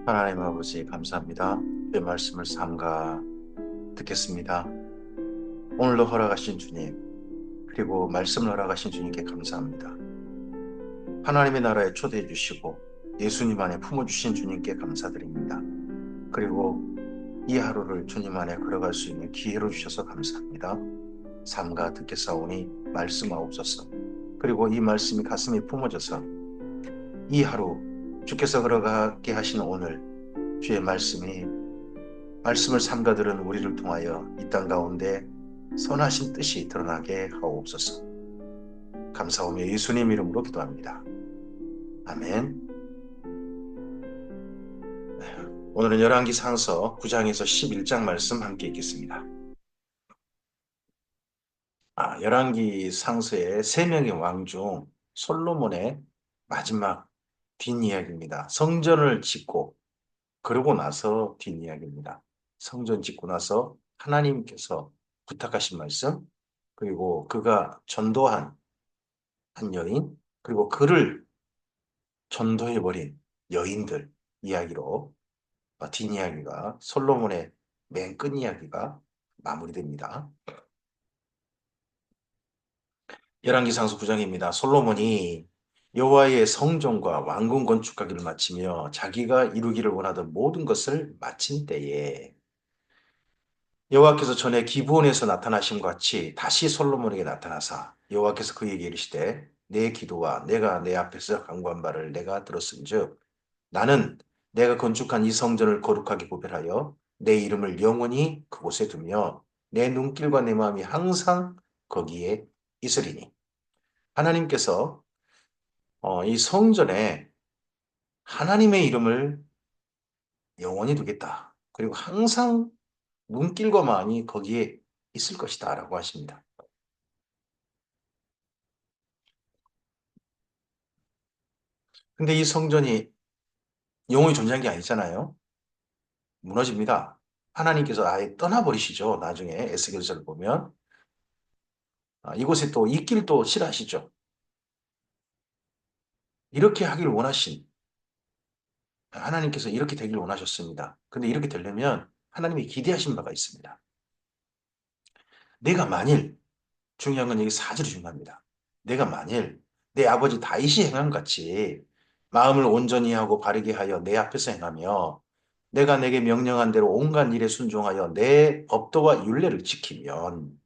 하나님 아버지 감사합니다. 주의 말씀을 삼가 듣겠습니다. 오늘도 허락하신 주님, 그리고 말씀을 허락하신 주님께 감사합니다. 하나님의 나라에 초대해 주시고 예수님 안에 품어주신 주님께 감사드립니다. 그리고 이 하루를 주님 안에 걸어갈 수 있는 기회로 주셔서 감사합니다. 삼가 듣겠사오니 말씀하옵소서. 그리고 이 말씀이 가슴에 품어져서 이 하루 주께서 걸어가게 하신 오늘 주의 말씀을 삼가들은 우리를 통하여 이 땅 가운데 선하신 뜻이 드러나게 하옵소서. 감사하며 예수님 이름으로 기도합니다. 아멘. 오늘은 열왕기상서 9장에서 11장 말씀 함께 읽겠습니다. 열왕기상서의 세 명의 왕 중 솔로몬의 마지막 뒷이야기입니다. 성전을 짓고 그러고 나서 뒷이야기입니다. 성전 짓고 나서 하나님께서 부탁하신 말씀, 그리고 그가 전도한 한 여인, 그리고 그를 전도해버린 여인들 이야기로 뒷이야기가 솔로몬의 맨 끝 이야기가 마무리됩니다. 열왕기상서 9장입니다. 솔로몬이 여호와의 성전과 왕궁 건축하기를 마치며 자기가 이루기를 원하던 모든 것을 마친 때에 여호와께서 전에 기브온에서 나타나심 같이 다시 솔로몬에게 나타나사 여호와께서 그에게 이르시되 내 기도와 내가 내 앞에서 간구한 바를 내가 들었은즉 나는 내가 건축한 이 성전을 거룩하게 구별하여 내 이름을 영원히 그곳에 두며 내 눈길과 내 마음이 항상 거기에 있으리니 하나님께서 이 성전에 하나님의 이름을 영원히 두겠다. 그리고 항상 눈길과 마음이 거기에 있을 것이다 라고 하십니다. 근데 이 성전이 영원히 존재한 게 아니잖아요. 무너집니다. 하나님께서 아예 떠나버리시죠. 나중에 에스겔서를 보면 이곳에 또 있기를 또 싫어하시죠. 이렇게 하길 원하신 하나님께서 이렇게 되길 원하셨습니다. 근데 이렇게 되려면 하나님이 기대하신 바가 있습니다. 내가 만일 중요한 건 여기 사절이 중요합니다. 내가 만일 내 아버지 다윗이 행한 같이 마음을 온전히 하고 바르게 하여 내 앞에서 행하며 내가 내게 명령한 대로 온갖 일에 순종하여 내 법도와 율례를 지키면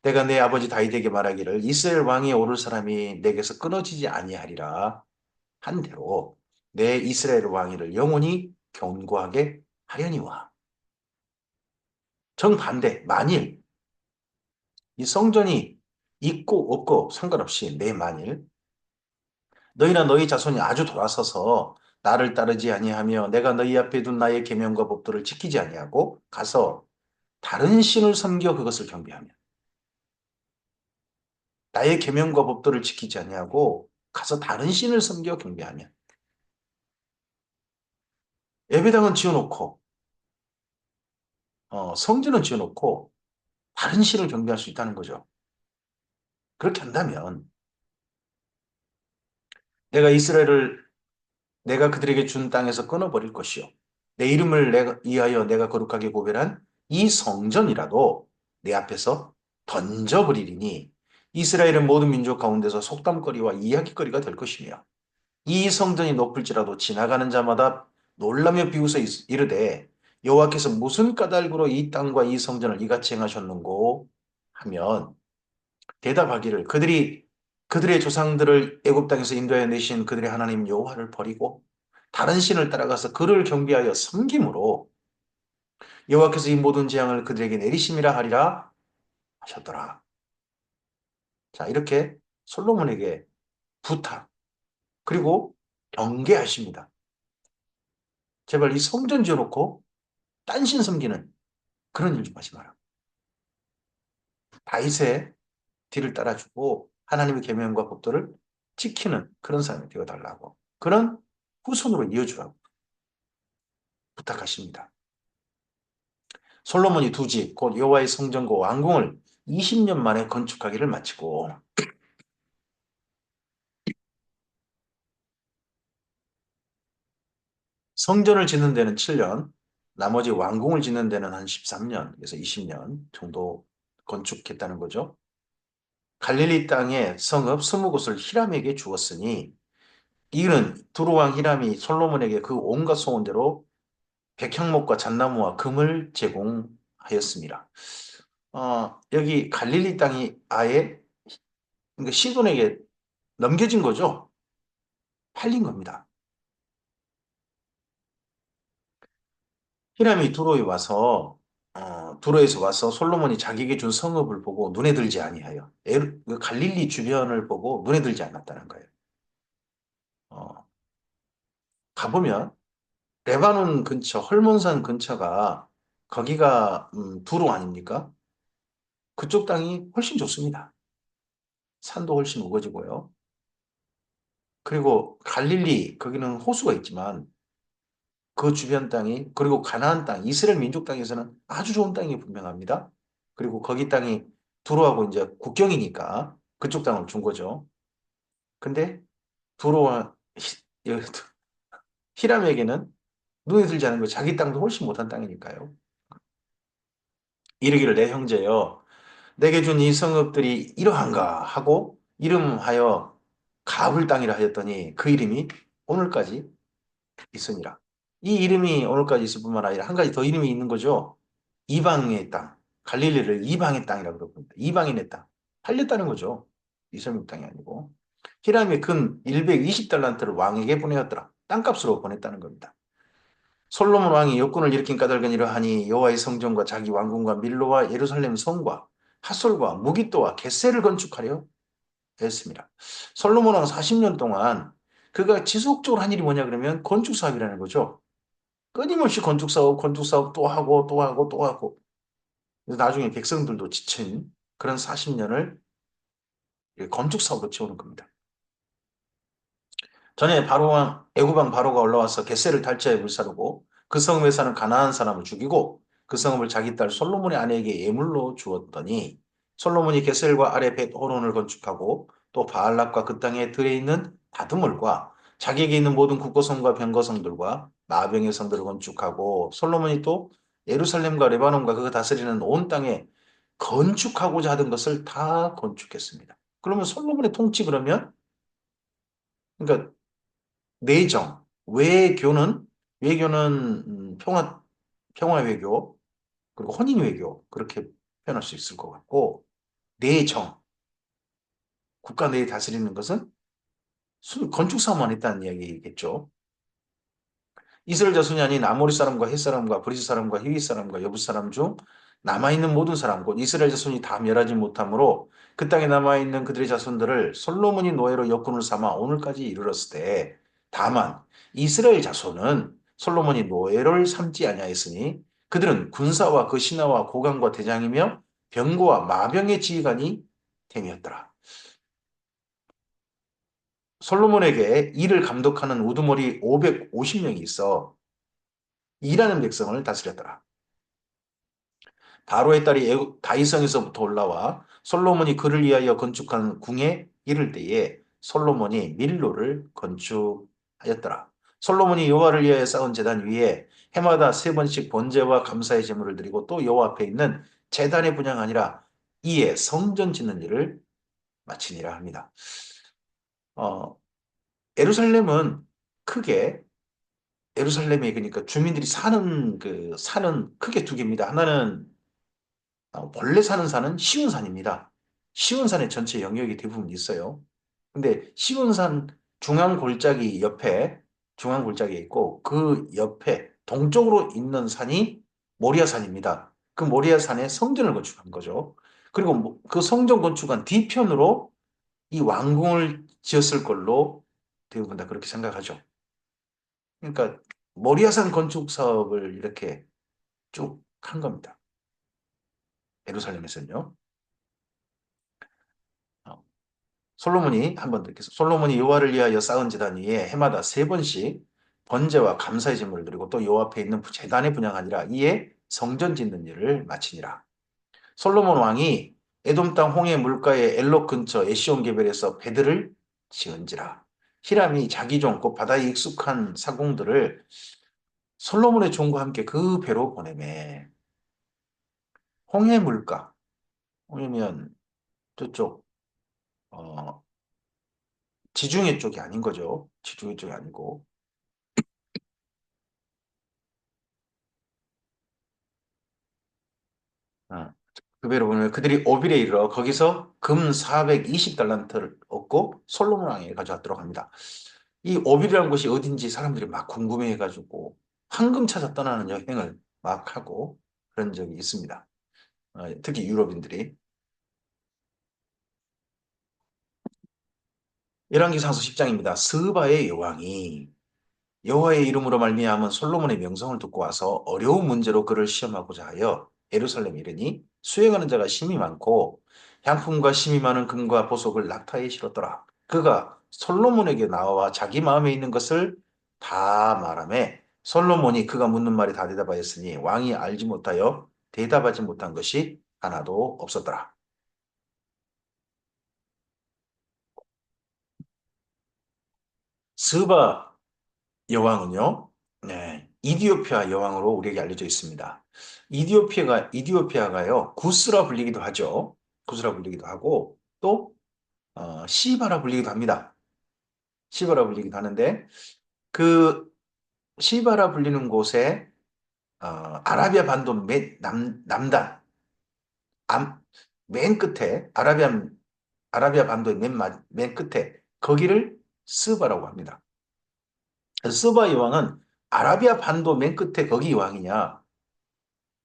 내가 내 아버지 다윗에게 말하기를 이스라엘 왕이 오를 사람이 내게서 끊어지지 아니하리라 한 대로 내 이스라엘 왕위를 영원히 견고하게 하려니와 정반대 만일 이 성전이 있고 없고 상관없이 내 만일 너희나 너희 자손이 아주 돌아서서 나를 따르지 아니하며 내가 너희 앞에 둔 나의 계명과 법도를 지키지 아니하고 가서 다른 신을 섬겨 그것을 경배하며 나의 계명과 법도를 지키지 아니하고 가서 다른 신을 섬겨 경배하며 예배당은 지어놓고 성전은 지어놓고 다른 신을 경배할 수 있다는 거죠. 그렇게 한다면 내가 이스라엘을 내가 그들에게 준 땅에서 끊어버릴 것이요. 내 이름을 위하여 내가 거룩하게 구별한 이 성전이라도 내 앞에서 던져버리리니 이스라엘은 모든 민족 가운데서 속담거리와 이야기거리가 될 것이며 이 성전이 높을지라도 지나가는 자마다 놀라며 비웃어 이르되 여호와께서 무슨 까닭으로 이 땅과 이 성전을 이같이 행하셨는고 하면 대답하기를 그들이 그들의 조상들을 애굽 땅에서 인도하여 내신 그들의 하나님 여호와를 버리고 다른 신을 따라가서 그를 경배하여 섬김으로 여호와께서 이 모든 재앙을 그들에게 내리심이라 하리라 하셨더라. 자, 이렇게 솔로몬에게 부탁 그리고 경계하십니다. 제발 이 성전 지어놓고 딴 신 섬기는 그런 일 좀 하지 마라. 다윗의 뒤를 따라주고 하나님의 계명과 법도를 지키는 그런 사람이 되어달라고 그런 후손으로 이어주라고 부탁하십니다. 솔로몬이 두 집, 곧 여호와의 성전과 왕궁을 20년 만에 건축하기를 마치고 성전을 짓는 데는 7년, 나머지 왕궁을 짓는 데는 한 13년, 그래서 20년 정도 건축했다는 거죠. 갈릴리 땅에 성읍 20곳을 히람에게 주었으니 이는 두루왕 히람이 솔로몬에게 그 온갖 소원대로 백향목과 잣나무와 금을 제공하였습니다. 여기 갈릴리 땅이 아예 그러니까 시돈에게 넘겨진 거죠. 팔린 겁니다. 히람이 두로에서 와서 솔로몬이 자기에게 준 성읍을 보고 눈에 들지 아니하여 그 갈릴리 주변을 보고 눈에 들지 않았다는 거예요. 어, 가보면 레바논 근처, 헐몬산 근처가 거기가 두로 아닙니까? 그쪽 땅이 훨씬 좋습니다. 산도 훨씬 우거지고요. 그리고 갈릴리 거기는 호수가 있지만 그 주변 땅이 그리고 가나안 땅, 이스라엘 민족 땅에서는 아주 좋은 땅이 분명합니다. 그리고 거기 땅이 두로하고 이제 국경이니까 그쪽 땅을 준 거죠. 근데 두로와 히람에게는 눈에 들지 않은 거 자기 땅도 훨씬 못한 땅이니까요. 이르기를 내 형제여 내게 준 이 성읍들이 이러한가 하고 이름하여 가불 땅이라 하였더니 그 이름이 오늘까지 있으니라. 이 이름이 오늘까지 있을 뿐만 아니라 한 가지 더 이름이 있는 거죠. 이방의 땅. 갈릴리를 이방의 땅이라고 그럽니다. 이방인의 땅. 팔렸다는 거죠. 이스라엘 땅이 아니고. 히람이 근 120달란트를 왕에게 보내었더라. 땅값으로 보냈다는 겁니다. 솔로몬 왕이 역군을 일으킨 까닭은 이러하니 여호와의 성전과 자기 왕궁과 밀로와 예루살렘 성과 하솔과 무기또와 겟셀을 건축하려 했습니다. 솔로몬 왕 40년 동안 그가 지속적으로 한 일이 뭐냐 그러면 건축 사업이라는 거죠. 끊임없이 건축 사업 또 하고 또 하고 또 하고. 그래서 나중에 백성들도 지친 그런 40년을 건축 사업으로 채우는 겁니다. 전에 바로왕 애굽왕 바로가 올라와서 겟셀을 탈취하여 불사르고 그 성읍에 사는 가나안 사람을 죽이고 그 성읍을 자기 딸 솔로몬의 아내에게 예물로 주었더니 솔로몬이 겟셀과 아래 벳 호론을 건축하고 또 바알락과 그 땅에 들에 있는 바드물과 자기에게 있는 모든 국고성과 병거성들과 마병의 성들을 건축하고 솔로몬이 또 예루살렘과 레바논과 그 다스리는 온 땅에 건축하고자 하던 것을 다 건축했습니다. 그러면 솔로몬의 통치 그러면 그러니까 내정, 외교는 평화 외교, 그리고 혼인 외교, 그렇게 표현할 수 있을 것 같고, 내정, 국가 내에 다스리는 것은 건축사만 했다는 이야기겠죠. 이스라엘 자손이 아닌 아모리 사람과 헷 사람과 브리스 사람과 히윗 사람과 여부 사람 중 남아있는 모든 사람 곧 이스라엘 자손이 다 멸하지 못하므로 그 땅에 남아있는 그들의 자손들을 솔로몬이 노예로 역군을 삼아 오늘까지 이르렀을 때 다만 이스라엘 자손은 솔로몬이 노예를 삼지 아니하였으니 그들은 군사와 그 신하와 고관과 대장이며 병거와 마병의 지휘관이 됨이었더라. 솔로몬에게 이를 감독하는 우두머리 550명이 있어 일하는 백성을 다스렸더라. 바로의 딸이 다이성에서부터 올라와 솔로몬이 그를 위하여 건축한 궁에 이를 때에 솔로몬이 밀로를 건축하였더라. 솔로몬이 여호와를 위하여 쌓은 제단 위에 해마다 3번씩 번제와 감사의 제물을 드리고 또 여호와 앞에 있는 제단의 분향 아니라 이에 성전 짓는 일을 마치니라 합니다. 어, 예루살렘은 크게 예루살렘이 그러니까 주민들이 사는 크게 두 개입니다. 하나는 본래 사는 산은 시온산입니다. 시온산의 전체 영역이 대부분 있어요. 근데 시온산 중앙 골짜기에 있고 그 옆에 동쪽으로 있는 산이 모리아산입니다. 그 모리아산에 성전을 건축한 거죠. 그리고 그 성전 건축한 뒤편으로 이 왕궁을 지었을 걸로 대부분 다 그렇게 생각하죠. 그러니까 모리아산 건축 사업을 이렇게 쭉 한 겁니다. 예루살렘에서는요. 어, 솔로몬이 한 번 더 읽겠습니다. 솔로몬이 여호와를 위하여 쌓은 제단 위에 해마다 3번씩 번제와 감사의 제물을 드리고 또 여호와 앞에 있는 제단의 분향하니라 이에 성전 짓는 일을 마치니라. 솔로몬 왕이 에돔 땅 홍해 물가의 엘록 근처 에시온 게벨에서 배들을 지은지라. 히람이 자기 종, 곧 바다에 익숙한 사공들을 솔로몬의 종과 함께 그 배로 보내매 홍해 물가, 홍해면 저쪽 어, 지중해 쪽이 아닌 거죠. 지중해 쪽이 아니고 어, 그 배로 보내면 그들이 오빌에 이르러 거기서 금 420달란트를 얻고 솔로몬 왕에게 가져왔도록 합니다. 이 오빌이라는 곳이 어딘지 사람들이 막 궁금해해가지고 황금 찾아 떠나는 여행을 막 하고 그런 적이 있습니다. 특히 유럽인들이. 열왕기상서 10장입니다. 스바의 여왕이 여호와의 이름으로 말미암은 솔로몬의 명성을 듣고 와서 어려운 문제로 그를 시험하고자 하여 예루살렘에 이르니 수행하는 자가 심히 많고 향품과 심이 많은 금과 보석을 낙타에 실었더라. 그가 솔로몬에게 나와 자기 마음에 있는 것을 다 말하매 솔로몬이 그가 묻는 말이 다 대답하였으니 왕이 알지 못하여 대답하지 못한 것이 하나도 없었더라. 스바 여왕은요, 네, 이디오피아 여왕으로 우리에게 알려져 있습니다. 이디오피아가요, 구스라 불리기도 하죠. 구스라 불리기도 하고, 또, 시바라 불리기도 합니다. 시바라 불리기도 하는데, 그, 시바라 불리는 곳에, 아라비아 반도 남단, 암, 맨 끝에, 아라비아 반도의 맨 끝에, 거기를 스바라고 합니다. 그래서 스바 여왕은 아라비아 반도 맨 끝에 거기 왕이냐,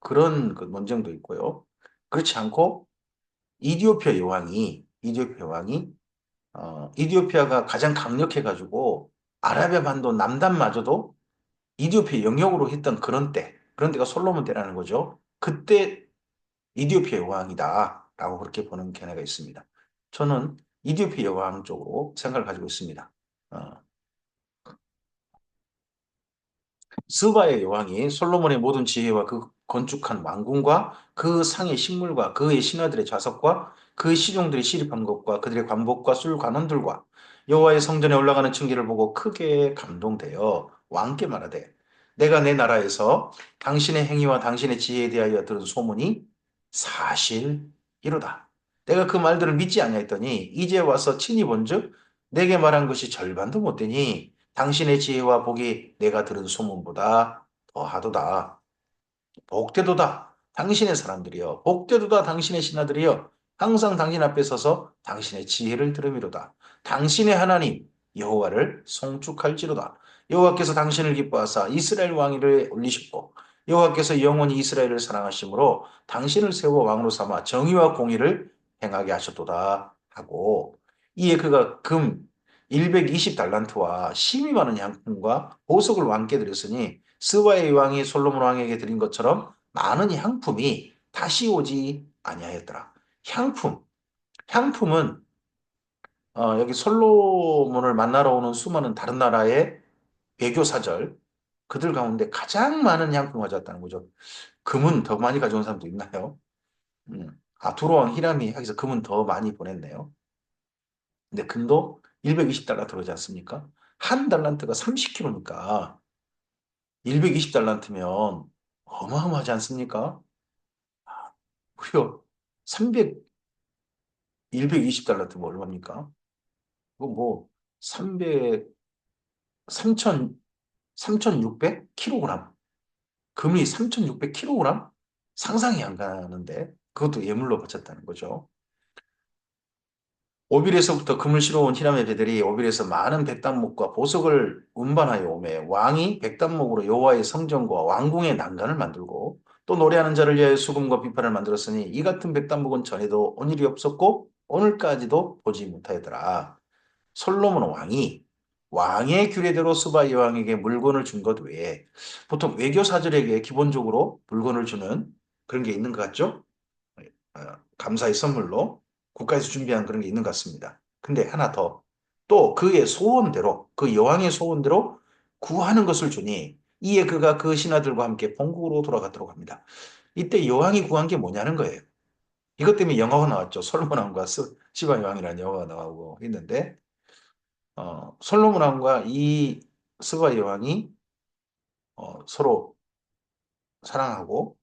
그런 그 논쟁도 있고요. 그렇지 않고 이디오피아 여왕이 이디오피아가 가장 강력해가지고 아라비아 반도 남단마저도 이디오피아 영역으로 했던 그런 때가 솔로몬 때라는 거죠. 그때 이디오피아 여왕이다라고 그렇게 보는 견해가 있습니다. 저는 이디오피아 여왕 쪽으로 생각을 가지고 있습니다. 어, 스바의 여왕이 솔로몬의 모든 지혜와 그 건축한 왕궁과 그 상의 식물과 그의 신하들의 좌석과 그 시종들이 시립한 것과 그들의 관복과 술 관원들과 여호와의 성전에 올라가는 층계를 보고 크게 감동되어 왕께 말하되 내가 내 나라에서 당신의 행위와 당신의 지혜에 대하여 들은 소문이 사실이로다. 내가 그 말들을 믿지 아니하였더니 이제 와서 친히 본즉 내게 말한 것이 절반도 못 되니 당신의 지혜와 복이 내가 들은 소문보다 더하도다. 복되도다. 당신의 사람들이여. 복되도다. 당신의 신하들이여. 항상 당신 앞에 서서 당신의 지혜를 들음이로다. 당신의 하나님 여호와를 송축할지로다. 여호와께서 당신을 기뻐하사 이스라엘 왕위를 올리셨고 여호와께서 영원히 이스라엘을 사랑하심으로 당신을 세워 왕으로 삼아 정의와 공의를 행하게 하셨도다 하고 이에 그가 금 120달란트와 심이 많은 양품과 보석을 왕께 드렸으니 스바의 왕이 솔로몬 왕에게 드린 것처럼 많은 향품이 다시 오지 아니하였더라. 향품. 향품은 여기 솔로몬을 만나러 오는 수많은 다른 나라의 외교사절 그들 가운데 가장 많은 향품을 가져왔다는 거죠. 금은 더 많이 가져온 사람도 있나요? 두로 왕 히람이 하기서 금은 더 많이 보냈네요. 근데 금도 120달러 들어오지 않습니까? 한 달란트가 30kg니까 120달란트면 어마어마하지 않습니까? 무려 300, 120달러면 얼마입니까? 그거 뭐, 300, 3천, 3,600kg. 금이 3,600kg? 상상이 안 가는데, 그것도 예물로 바쳤다는 거죠. 오빌에서부터 금을 실어온 히람의 배들이 오빌에서 많은 백단목과 보석을 운반하여 오매 왕이 백단목으로 여호와의 성전과 왕궁의 난간을 만들고 또 노래하는 자를 위하여 수금과 비파를 만들었으니 이 같은 백단목은 전에도 온 일이 없었고 오늘까지도 보지 못하였더라. 솔로몬 왕이 왕의 규례대로 수바 여왕에게 물건을 준 것 외에 보통 외교사절에게 기본적으로 물건을 주는 그런 게 있는 것 같죠? 감사의 선물로 국가에서 준비한 그런 게 있는 것 같습니다. 근데 하나 더, 또 그의 소원대로, 그 여왕의 소원대로 구하는 것을 주니 이에 그가 그 신하들과 함께 본국으로 돌아갔도록 합니다. 이때 여왕이 구한 게 뭐냐는 거예요. 이것 때문에 영화가 나왔죠. 솔로몬 왕과 시바 여왕이라는 영화가 나오고 있는데, 솔로몬 왕과 이 스바 여왕이 서로 사랑하고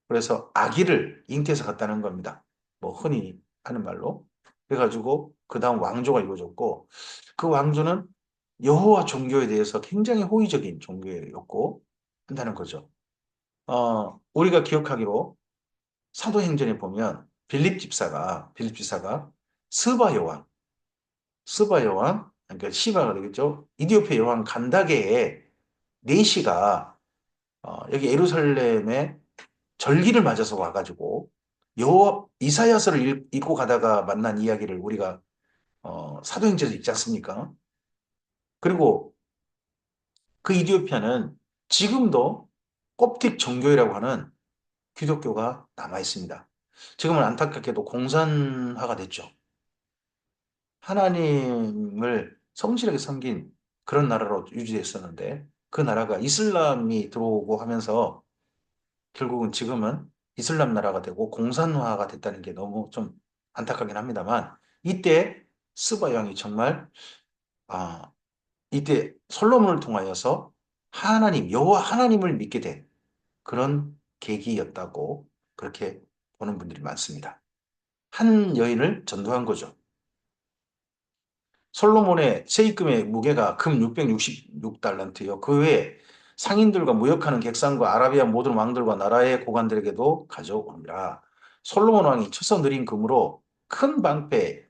그래서 아기를 잉태해서 갖다는 겁니다. 뭐 흔히 하는 말로. 그래가지고 그 다음 왕조가 이루어졌고 그 왕조는 여호와 종교에 대해서 굉장히 호의적인 종교였고 한다는 거죠. 우리가 기억하기로 사도행전에 보면 빌립 집사가 스바 여왕, 스바 여왕, 그러니까 시바가 되겠죠. 이디오피아 여왕 간다게의 네시가 여기 예루살렘에 절기를 맞아서 와가지고 여호와 이사야서를 읽고 가다가 만난 이야기를 우리가 사도행전에서 읽지 않습니까? 그리고 그 이디오피아는 지금도 kop틱 정교회라고 하는 기독교가 남아 있습니다. 지금은 안타깝게도 공산화가 됐죠. 하나님을 성실하게 섬긴 그런 나라로 유지됐었는데 그 나라가 이슬람이 들어오고 하면서 결국은 지금은 이슬람 나라가 되고 공산화가 됐다는 게 너무 좀 안타깝긴 합니다만 이때 스바 왕이 정말 아, 이때 솔로몬을 통하여서 하나님, 여호와 하나님을 믿게 된 그런 계기였다고 그렇게 보는 분들이 많습니다. 한 여인을 전도한 거죠. 솔로몬의 세입금의 무게가 금 666달란트요. 그 외에 상인들과 무역하는 객상과 아라비아 모든 왕들과 나라의 고관들에게도 가져오니라. 솔로몬 왕이 쳐서 느린 금으로 큰 방패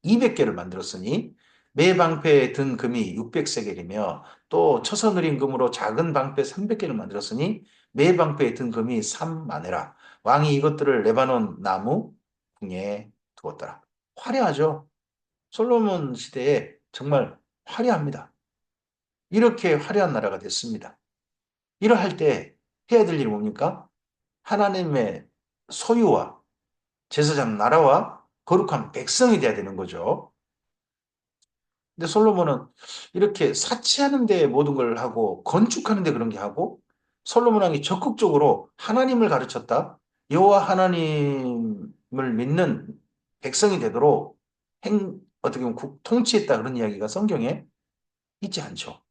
200개를 만들었으니 매 방패에 든 금이 600세겔이며 또 쳐서 느린 금으로 작은 방패 300개를 만들었으니 매 방패에 든 금이 3만회라. 왕이 이것들을 레바논 나무 궁에 두었더라. 화려하죠? 솔로몬 시대에 정말 화려합니다. 이렇게 화려한 나라가 됐습니다. 이러할 때 해야 될 일이 뭡니까? 하나님의 소유와 제사장 나라와 거룩한 백성이 돼야 되는 거죠. 근데 솔로몬은 이렇게 사치하는 데 모든 걸 하고 건축하는 데 그런 게 하고 솔로몬 왕이 적극적으로 하나님을 가르쳤다. 여호와 하나님을 믿는 백성이 되도록 어떻게 보면 통치했다 그런 이야기가 성경에 있지 않죠.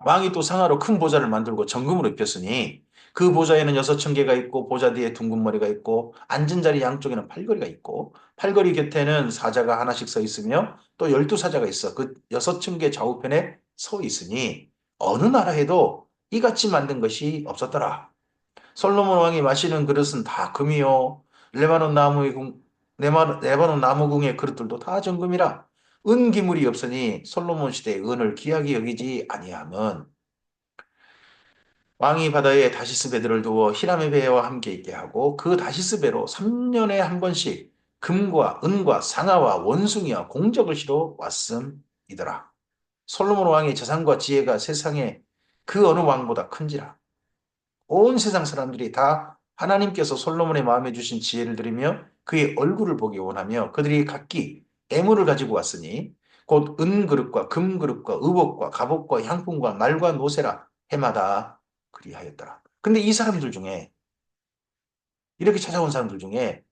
왕이 또 상하로 큰 보좌를 만들고 정금으로 입혔으니 그 보좌에는 6천 개가 있고 보좌 뒤에 둥근 머리가 있고 앉은 자리 양쪽에는 팔걸이가 있고 팔걸이 곁에는 사자가 하나씩 서 있으며 또 12사자가 있어 그 6천 개 좌우편에 서 있으니 어느 나라에도 이같이 만든 것이 없었더라. 솔로몬 왕이 마시는 그릇은 다 금이요. 레바논 나무의 레바논 나무궁의 그릇들도 다 정금이라. 은 기물이 없으니 솔로몬 시대의 은을 귀하게 여기지 아니함은 왕이 바다에 다시스 배들을 두어 히람의 배와 함께 있게 하고 그 다시스 배로 3년에 한 번씩 금과 은과 상아와 원숭이와 공적을 실어 왔음이더라. 솔로몬 왕의 재산과 지혜가 세상에 그 어느 왕보다 큰지라. 온 세상 사람들이 다 하나님께서 솔로몬의 마음에 주신 지혜를 들으며 그의 얼굴을 보기 원하며 그들이 각기 애물을 가지고 왔으니 곧 은그릇과 금그릇과 의복과 갑옷과 향품과 말과 노새라 해마다 그리하였더라. 근데 이 사람들 중에 이렇게 찾아온 사람들 중에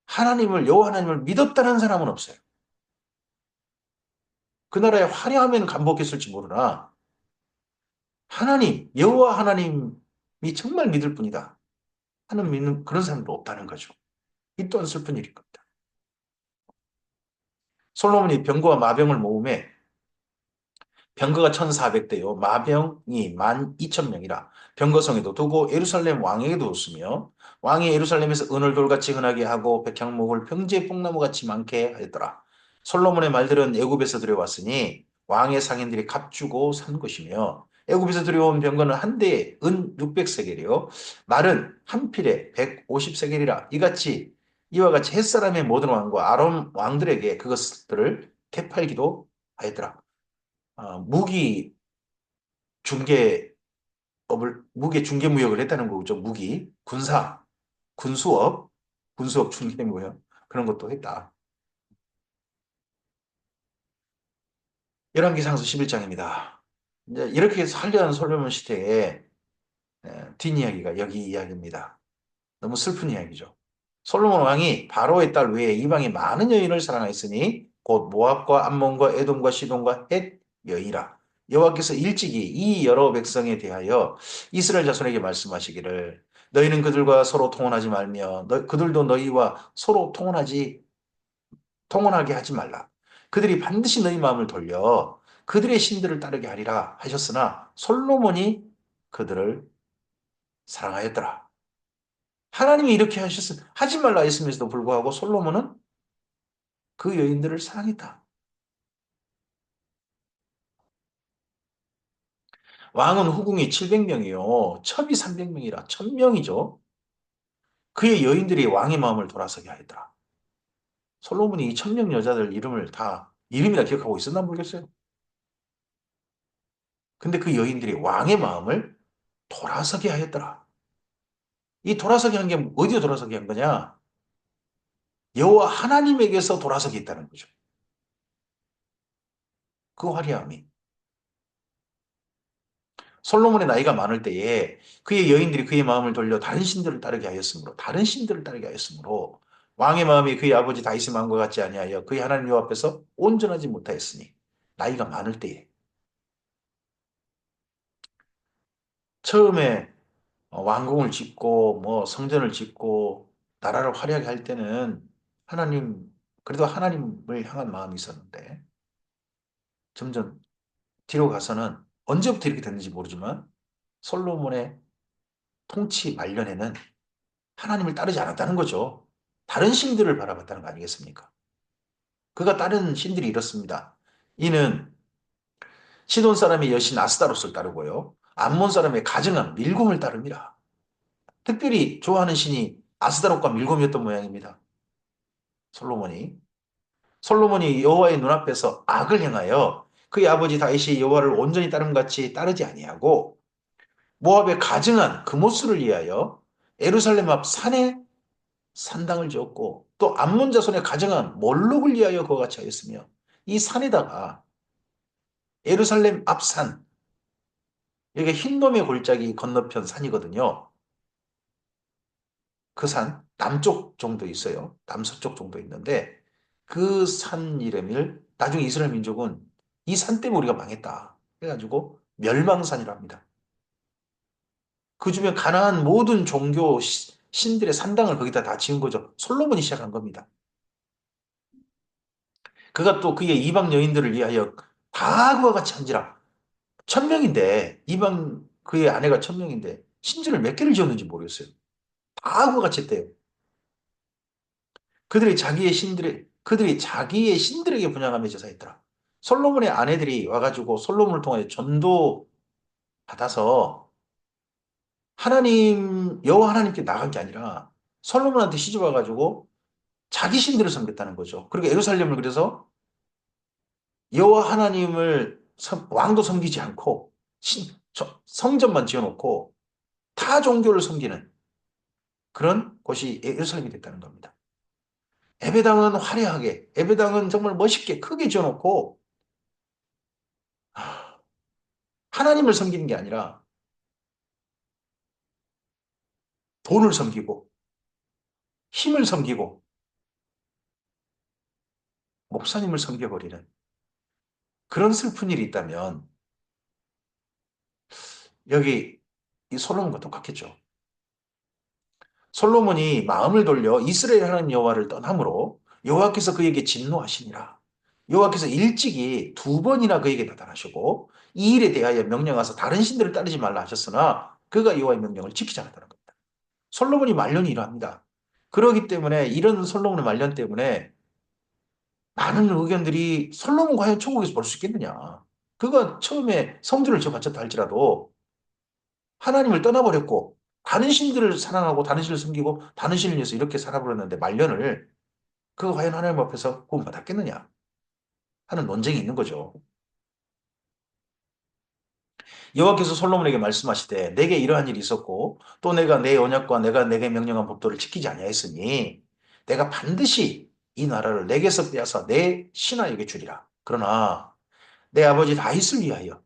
하나님을 여호와 하나님을 믿었다는 사람은 없어요. 그 나라의 화려함에는 감복했을지 모르나 하나님 여호와 하나님이 정말 믿을 뿐이다 하는 믿는 그런 사람도 없다는 거죠. 이 또한 슬픈 일인 겁니다. 솔로몬이 병거와 마병을 모음에 병거가 1,400대요. 마병이 12,000명이라 병거성에도 두고 예루살렘 왕에게도 뒀으며 왕이 예루살렘에서 은을 돌같이 흔하게 하고 백향목을 평지의 뽕나무같이 많게 하였더라. 솔로몬의 말들은 애굽에서 들여왔으니 왕의 상인들이 값주고 산 것이며 애굽에서 들여온 병거는 한 대에 은 600세겔이요. 말은 한 필에 150세겔이라 이같이 이와 같이 햇사람의 모든 왕과 아람 왕들에게 그것들을 되팔기도 하였더라. 무기 중개업을, 무기 중개무역을 했다는 거죠. 무기, 군수업, 군수업 중개무역 그런 것도 했다. 열왕기상서 11장입니다. 이제 이렇게 해서 한려한 솔로몬 시대의 뒷이야기가 여기 이야기입니다. 너무 슬픈 이야기죠. 솔로몬 왕이 바로의 딸 외에 이방의 많은 여인을 사랑하였으니 곧 모압과 암몬과 에돔과 시돈과 헷 여인이라. 여호와께서 일찍이 이 여러 백성에 대하여 이스라엘 자손에게 말씀하시기를 너희는 그들과 서로 통혼하지 말며 그들도 너희와 서로 통혼하게 하지 말라. 그들이 반드시 너희 마음을 돌려 그들의 신들을 따르게 하리라 하셨으나 솔로몬이 그들을 사랑하였더라. 하나님이 이렇게 하지 말라 했음에도 불구하고 솔로몬은 그 여인들을 사랑했다. 왕은 후궁이 700명이요. 첩이 300명이라 1000명이죠. 그의 여인들이 왕의 마음을 돌아서게 하였더라. 솔로몬이 이 1000명 여자들 이름을 다 이름이나 기억하고 있었나 모르겠어요. 근데 그 여인들이 왕의 마음을 돌아서게 하였더라. 이 돌아서게 한 게 어디에 돌아서게 한 거냐? 여호와 하나님에게서 돌아서게 있다는 거죠. 그 화려함이. 솔로몬의 나이가 많을 때에 그의 여인들이 그의 마음을 돌려 다른 신들을 따르게 하였으므로 왕의 마음이 그의 아버지 다윗의 마음과 같지 아니하여 그의 하나님 여호와 앞에서 온전하지 못하였으니 나이가 많을 때에 처음에 왕궁을 짓고 뭐 성전을 짓고 나라를 화려하게 할 때는 하나님 그래도 하나님을 향한 마음이 있었는데 점점 뒤로 가서는 언제부터 이렇게 됐는지 모르지만 솔로몬의 통치 말년에는 하나님을 따르지 않았다는 거죠. 다른 신들을 바라봤다는 거 아니겠습니까? 그가 따른 신들이 이렇습니다. 이는 시돈 사람의 여신 아스다롯을 따르고요. 암몬 사람의 가증한 밀곰을 따릅니다. 특별히 좋아하는 신이 아스다롯과 밀곰이었던 모양입니다. 솔로몬이. 솔로몬이 여호와의 눈앞에서 악을 행하여 그의 아버지 다윗이 여호와를 온전히 따름같이 따르지 아니하고 모압의 가증한 그모스를 위하여 예루살렘 앞 산에 산당을 지었고 또 암몬 자손의 가증한 몰록을 위하여 그와 같이 하였으며 이 산에다가 예루살렘 앞산 여기 흰돔의 골짜기 건너편 산이거든요. 그 산 남쪽 정도 있어요. 남서쪽 정도 있는데 그 산 이름을 나중에 이스라엘 민족은 이 산 때문에 우리가 망했다 해가지고 멸망산이라 합니다. 그 주변 가나안 모든 종교 신들의 산당을 거기다 다 지은 거죠. 솔로몬이 시작한 겁니다. 그가 또 그의 이방 여인들을 위하여 다 그와 같이 한지라 1000명인데 이방 그의 아내가 1000명인데 신전을 몇 개를 지었는지 모르겠어요. 다 그와 같이 했대요. 그들이 자기의 신들에게 분향하며 제사했더라. 솔로몬의 아내들이 와가지고 솔로몬을 통해 전도 받아서 여호와 하나님께 나간 게 아니라 솔로몬한테 시집 와가지고 자기 신들을 섬겼다는 거죠. 그리고 예루살렘을 그래서 여호와 하나님을 왕도 섬기지 않고 성전만 지어놓고 타 종교를 섬기는 그런 곳이 예루살렘이 됐다는 겁니다. 예배당은 화려하게, 예배당은 정말 멋있게 크게 지어놓고 하나님을 섬기는 게 아니라 돈을 섬기고 힘을 섬기고 목사님을 섬겨버리는 그런 슬픈 일이 있다면 여기 이 솔로몬과 똑같겠죠. 솔로몬이 마음을 돌려 이스라엘 하나님 여호와를 떠남으로 여호와께서 그에게 진노하시니라. 여호와께서 일찍이 두 번이나 그에게 나타나시고 이 일에 대하여 명령하사 다른 신들을 따르지 말라 하셨으나 그가 여호와의 명령을 지키지 않았다는 겁니다. 솔로몬이 말년이 이러합니다. 그러기 때문에 이런 솔로몬의 말년 때문에 많은 의견들이 솔로몬 과연 천국에서 볼 수 있겠느냐. 그가 처음에 성전을 지어 바쳤다 할지라도 하나님을 떠나버렸고 다른 신들을 사랑하고 다른 신을 섬기고 다른 신을 위해서 이렇게 살아버렸는데 말년을 그가 과연 하나님 앞에서 구원받았겠느냐 하는 논쟁이 있는 거죠. 여호와께서 솔로몬에게 말씀하시되 내게 이러한 일이 있었고 또 내가 내 언약과 내가 내게 명령한 법도를 지키지 아니하였으니 내가 반드시 이 나라를 내게서 빼앗아 내 신하에게 주리라. 그러나 내 아버지 다윗을 위하여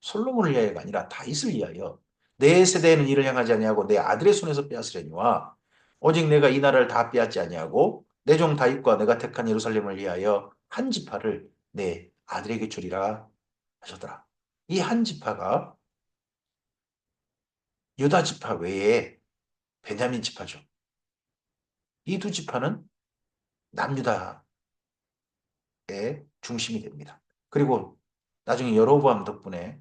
솔로몬을 위하여가 아니라 다윗을 위하여 내 세대에는 이를 향하지 아니하고 내 아들의 손에서 빼앗으려니와 오직 내가 이 나라를 다 빼앗지 아니하고 내 종 다윗과 내가 택한 예루살렘을 위하여 한 지파를 내 아들에게 주리라 하셨더라. 이 한 지파가 유다 지파 외에 베냐민 지파죠. 이 두 지파는 남유다의 중심이 됩니다. 그리고 나중에 여로보암 덕분에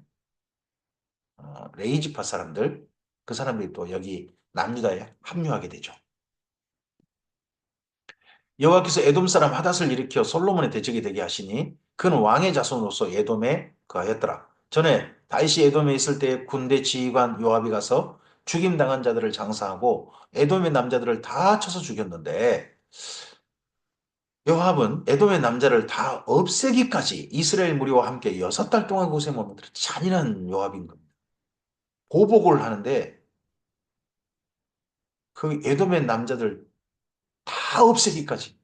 레이 지파 사람들, 그 사람들이 또 여기 남유다에 합류하게 되죠. 여호와께서 에돔 사람 하닷을 일으켜 솔로몬의 대적이 되게 하시니 그는 왕의 자손으로서 에돔에 거하였더라. 전에 다윗이 에돔에 있을 때 군대 지휘관 요압이 가서 죽임당한 자들을 장사하고 에돔의 남자들을 다 쳐서 죽였는데 요압은 에돔의 남자를 다 없애기까지 이스라엘 무리와 함께 6달 동안 고생 머무는 잔인한 요압인 겁니다. 보복을 하는데 그 에돔의 남자들 다 없애기까지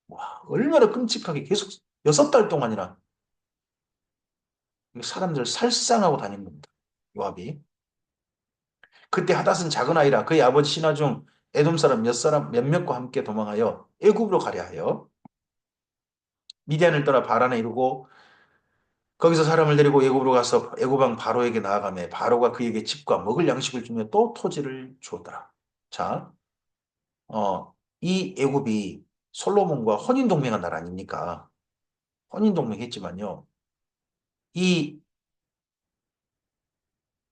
와 얼마나 끔찍하게 계속 6달 동안이나 사람들 살상하고 다닌 겁니다. 요압이. 그때 하닷은 작은 아이라 그의 아버지 신하 중 에돔 사람 몇 사람 몇몇과 함께 도망하여 애굽으로 가려 하여 미디안을 떠나 바란에 이르고 거기서 사람을 데리고 애굽으로 가서 애굽 왕 바로에게 나아가매 바로가 그에게 집과 먹을 양식을 주며 또 토지를 주었더라. 자, 이 애굽이 솔로몬과 혼인 동맹한 나라 아닙니까? 혼인 동맹했지만요. 이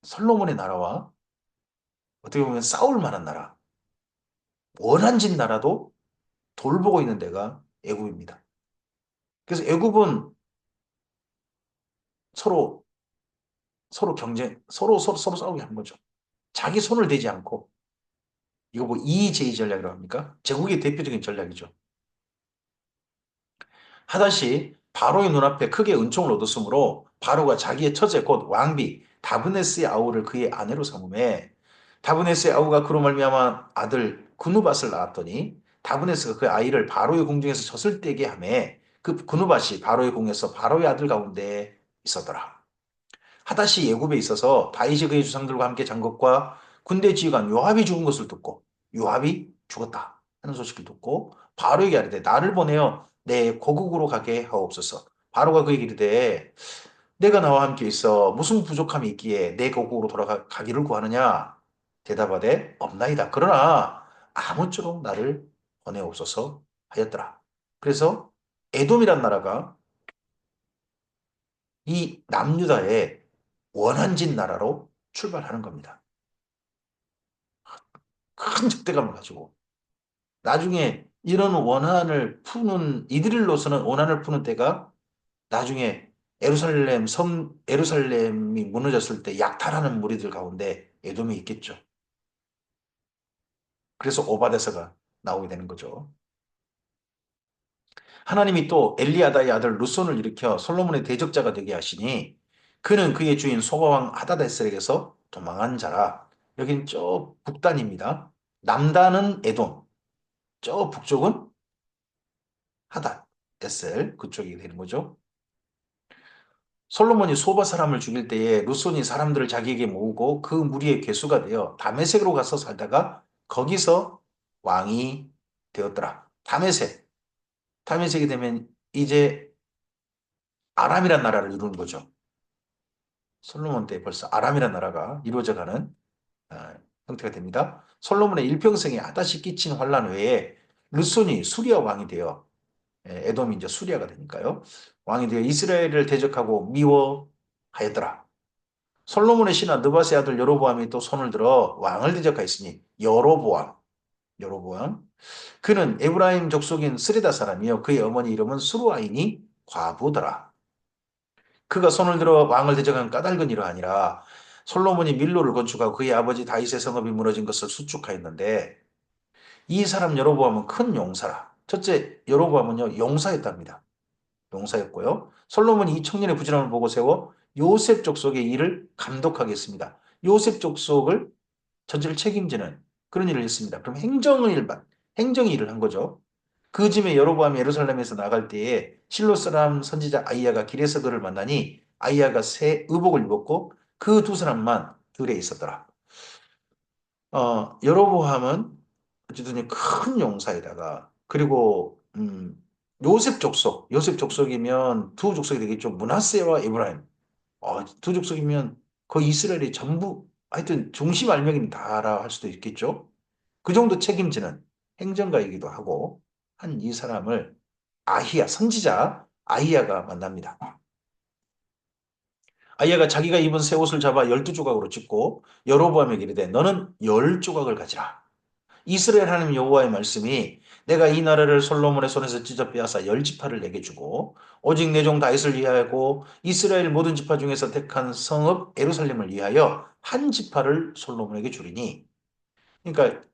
솔로몬의 나라와 어떻게 보면 싸울 만한 나라, 원한진 나라도 돌보고 있는 데가 애굽입니다. 그래서 애굽은 서로 서로 경쟁, 서로 싸우게 한 거죠. 자기 손을 대지 않고 이거 뭐 EJ 전략이라고 합니까? 제국의 대표적인 전략이죠. 하닷이 바로의 눈앞에 크게 은총을 얻었으므로 바로가 자기의 처제 곧 왕비 다브네스의 아우를 그의 아내로 삼음에 다브네스의 아우가 그로 말미암아 아들 구누밧을 낳았더니 다브네스가 그 아이를 바로의 궁중에서 젖을 떼게 하매 그 구누밧이 바로의 궁에서 바로의 아들 가운데 있었더라. 하닷이 예굽에 있어서 다윗이 그의 주상들과 함께 잔 것과 군대 지휘관 요압이 죽은 것을 듣고 요압이 죽었다 하는 소식을 듣고 바로에게 아뢰되 나를 보내어 내 고국으로 가게 하옵소서. 바로가 그에게 이르되 내가 나와 함께 있어 무슨 부족함이 있기에 내 고국으로 돌아가기를 구하느냐 대답하되 없나이다. 그러나 아무쪼록 나를 보내옵소서 하였더라. 그래서 에돔이란 나라가 이 남유다의 원한진 나라로 출발하는 겁니다. 큰 적대감을 가지고. 나중에 이런 원한을 푸는, 이들로서는 원한을 푸는 때가 나중에 에루살렘이 무너졌을 때 약탈하는 무리들 가운데 에돔이 있겠죠. 그래서 오바데서가 나오게 되는 거죠. 하나님이 또 엘리야다의 아들 룻손을 일으켜 솔로몬의 대적자가 되게 하시니 그는 그의 주인 소바왕 하다데셀에게서 도망한 자라. 여긴 저 북단입니다. 남단은 에돔, 저 북쪽은 하닷에셀 그쪽이 되는 거죠. 솔로몬이 소바 사람을 죽일 때에 룻손이 사람들을 자기에게 모으고 그 무리의 괴수가 되어 다메섹으로 가서 살다가 거기서 왕이 되었더라. 다메섹이 되면 이제 아람이란 나라를 이루는 거죠. 솔로몬 때 벌써 아람이란 나라가 이루어져가는 형태가 됩니다. 솔로몬의 일평생에 하다시 끼친 환란 외에 르손이 수리아 왕이 되어 에돔이 이제 수리아가 되니까요. 왕이 되어 이스라엘을 대적하고 미워하였더라. 솔로몬의 신하 느바세 아들 여로보암이 또 손을 들어 왕을 대적하였으니 여로보암 그는 에브라임 족속인 스레다 사람이요 그의 어머니 이름은 수루아이니 과부더라. 그가 손을 들어 왕을 대적한 까닭은 이러하니라. 솔로몬이 밀로를 건축하고 그의 아버지 다윗의 성읍이 무너진 것을 수축하였는데 이 사람 여로보암은 큰 용사라. 첫째 여로보암은요 용사였답니다. 용사였고요. 솔로몬이 이 청년의 부지런함을 보고 세워 요셉 족속의 일을 감독하게 했습니다. 요셉 족속을 전체를 책임지는 그런 일을 했습니다. 그럼 행정의 일을 한 거죠. 그 즈음에 여로보암이 예루살렘에서 나갈 때에 실로 사람 선지자 아이야가 길에서 그를 만나니 아이야가 새 의복을 입었고 그 두 사람만 들에 있었더라. 여로보암은 어쨌든 큰 용사에다가 그리고 요셉 족속이면 두 족속이 되겠죠. 므낫세와 에브라임. 두 족속이면 거의 이스라엘이 전부, 하여튼 종시 말명인 다라 할 수도 있겠죠. 그 정도 책임지는 행정가이기도 하고 한 이 사람을 아히야, 선지자 아히야가 만납니다. 아히야가 자기가 입은 새 옷을 잡아 12조각으로 찢고 여로보암에게 이르되 너는 10조각을 가지라. 이스라엘 하나님 여호와의 말씀이 내가 이 나라를 솔로몬의 손에서 찢어 빼앗아 10지파를 내게 주고 오직 내 종 다윗을 위하고 이스라엘 모든 지파 중에서 택한 성읍 예루살렘을 위하여 한 지파를 솔로몬에게 주리니. 그러니까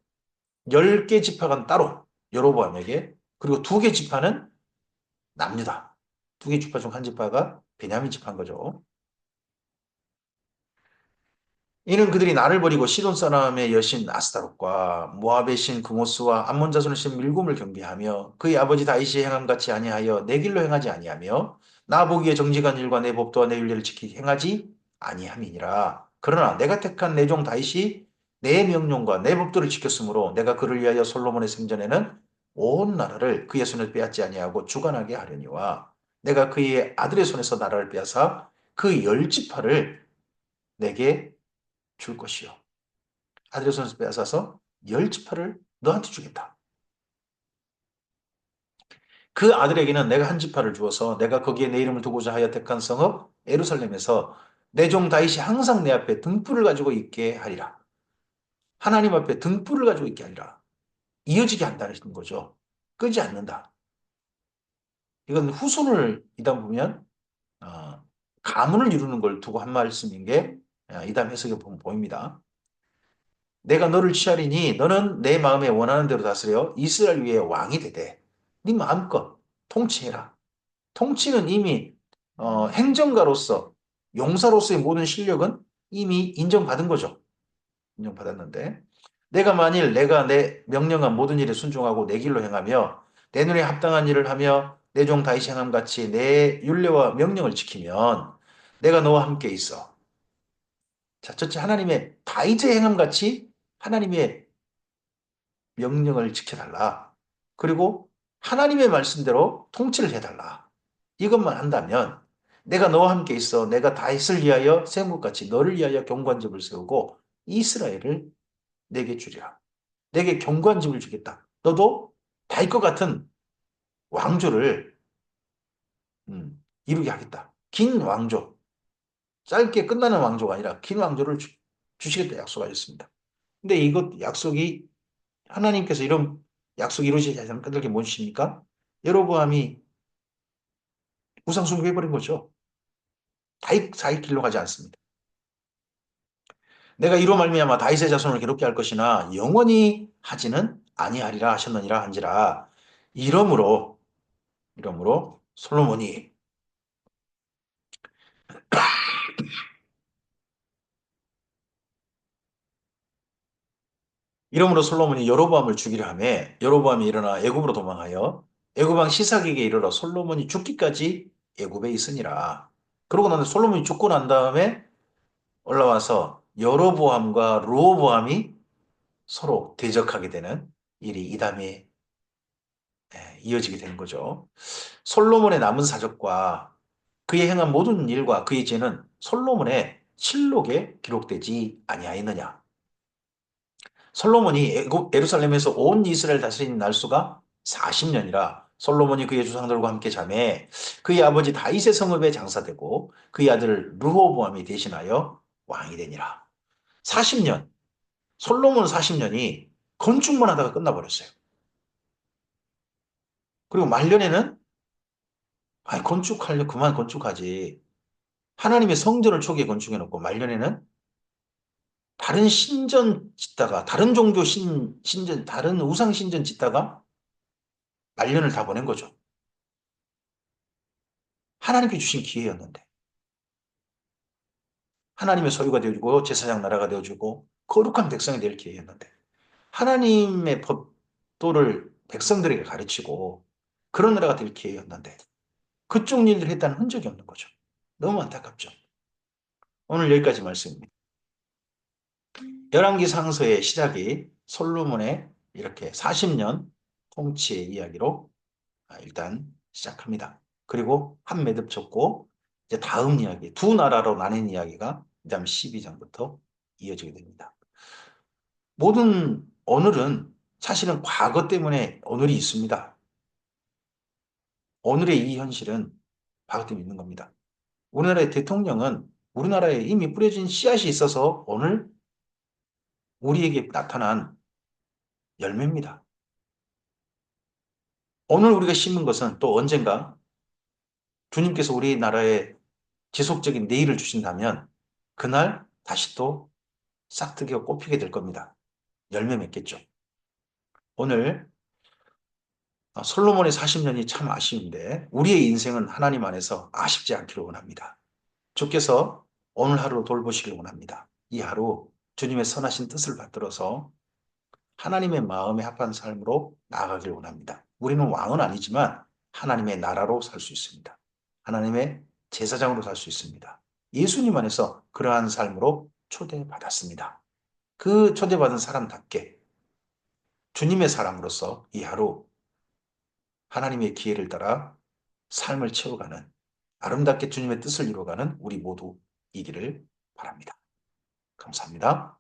10개 지파가 따로 여로보암에게, 그리고 2개 지파는 남유다. 2개 지파 중 한 지파가 베냐민 지파인 거죠. 이는 그들이 나를 버리고 시돈 사람의 여신 아스타롯과 모압의 신 그모스와 암몬 자손의 신 밀곰을 경배하며 그의 아버지 다윗이 행함 같이 아니하여 내 길로 행하지 아니하며 나 보기에 정직한 일과 내 법도와 내 윤례를 지키게 행하지 아니함이니라. 그러나 내가 택한 내 종 다윗이 내 명령과 내 법도를 지켰으므로 내가 그를 위하여 솔로몬의 생전에는 온 나라를 그의 손에 빼앗지 아니하고 주관하게 하려니와 내가 그의 아들의 손에서 나라를 빼앗아 그 열 지파를 내게 줄 것이요. 아들의 손에서 빼앗아서 열 지파를 너한테 주겠다. 그 아들에게는 내가 한 지파를 주어서 내가 거기에 내 이름을 두고자 하여 택한 성읍 예루살렘에서 내 종 다윗이 항상 내 앞에 등불을 가지고 있게 하리라. 하나님 앞에 등불을 가지고 있게 하리라. 이어지게 한다는 거죠. 끄지 않는다. 이건 후손을 이다 보면 가문을 이루는 걸 두고 한 말씀인 게 이담 해석에 보면 보입니다. 내가 너를 취하리니 너는 내 마음에 원하는 대로 다스려 이스라엘 위에 왕이 되되 네 마음껏 통치해라. 통치는 이미 행정가로서 용사로서의 모든 실력은 이미 인정받은 거죠. 인정받았는데 내가 만일 내가 내 명령한 모든 일에 순종하고 내 길로 행하며 내 눈에 합당한 일을 하며 내 종 다윗이 행함 같이 내 율례와 명령을 지키면 내가 너와 함께 있어. 자, 첫째 하나님의 다윗의 행함 같이 하나님의 명령을 지켜달라. 그리고 하나님의 말씀대로 통치를 해달라. 이것만 한다면 내가 너와 함께 있어 내가 다윗을 위하여 세운 것 같이 너를 위하여 경관집을 세우고 이스라엘을 내게 주리라. 내게 경관집을 주겠다. 너도 다윗과 같은 왕조를 이루게 하겠다. 긴 왕조, 짧게 끝나는 왕조가 아니라 긴 왕조를 주시겠다 약속하셨습니다. 근데 이것 약속이 하나님께서 이런 약속 이루시지 않으면 끝날 게 무엇입니까? 여로보암이 우상 숭배해버린 거죠. 다윗 길로 가지 않습니다. 내가 이로 말미암아 다윗의 자손을 괴롭게 할 것이나 영원히 하지는 아니하리라 하셨느니라 한지라. 이러므로 솔로몬이 여로보암을 죽이려 하매 여로보암이 일어나 애굽으로 도망하여 애굽 왕 시삭에게 이르러 솔로몬이 죽기까지 애굽에 있으니라. 그러고 나서 솔로몬이 죽고 난 다음에 올라와서 여로보암과 르호보암이 서로 대적하게 되는 일이 이 다음에 이어지게 되는 거죠. 솔로몬의 남은 사적과 그의 행한 모든 일과 그의 죄는 솔로몬의 실록에 기록되지 아니하였느냐. 솔로몬이 예루살렘에서 온 이스라엘 다스린 날수가 40년이라 솔로몬이 그의 조상들과 함께 잠에 그의 아버지 다윗의 성읍에 장사되고 그의 아들 르호보암이 대신하여 왕이 되니라. 40년, 솔로몬 40년이 건축만 하다가 끝나버렸어요. 그리고 말년에는 건축하려 그만 건축하지. 하나님의 성전을 초기에 건축해놓고 말년에는 다른 신전 짓다가 다른 종교 신전 다른 우상 신전 짓다가 말년을 다 보낸 거죠. 하나님께 주신 기회였는데 하나님의 소유가 되어주고 제사장 나라가 되어주고 거룩한 백성이 될 기회였는데 하나님의 법도를 백성들에게 가르치고 그런 나라가 될 기회였는데 그쪽 일들을 했다는 흔적이 없는 거죠. 너무 안타깝죠. 오늘 여기까지 말씀입니다. 열왕기 상서의 시작이 솔로몬의 이렇게 40년 통치의 이야기로 일단 시작합니다. 그리고 한 매듭 쳤고 이제 다음 이야기, 두 나라로 나뉜 이야기가 그다음 12장부터 이어지게 됩니다. 모든 오늘은 사실은 과거 때문에 오늘이 있습니다. 오늘의 이 현실은 과거 때문에 있는 겁니다. 우리나라의 대통령은 우리나라에 이미 뿌려진 씨앗이 있어서 오늘 우리에게 나타난 열매입니다. 오늘 우리가 심은 것은 또 언젠가 주님께서 우리나라에 지속적인 내일을 주신다면 그날 다시 또 싹트기가 꽃피게 될 겁니다. 열매 맺겠죠. 오늘 솔로몬의 40년이 참 아쉬운데 우리의 인생은 하나님 안에서 아쉽지 않기를 원합니다. 주께서 오늘 하루 돌보시길 원합니다. 이 하루 주님의 선하신 뜻을 받들어서 하나님의 마음에 합한 삶으로 나아가길 원합니다. 우리는 왕은 아니지만 하나님의 나라로 살 수 있습니다. 하나님의 제사장으로 살 수 있습니다. 예수님 안에서 그러한 삶으로 초대받았습니다. 그 초대받은 사람답게 주님의 사람으로서 이 하루 하나님의 기회를 따라 삶을 채워가는 아름답게 주님의 뜻을 이루어가는 우리 모두 이기를 바랍니다. 감사합니다.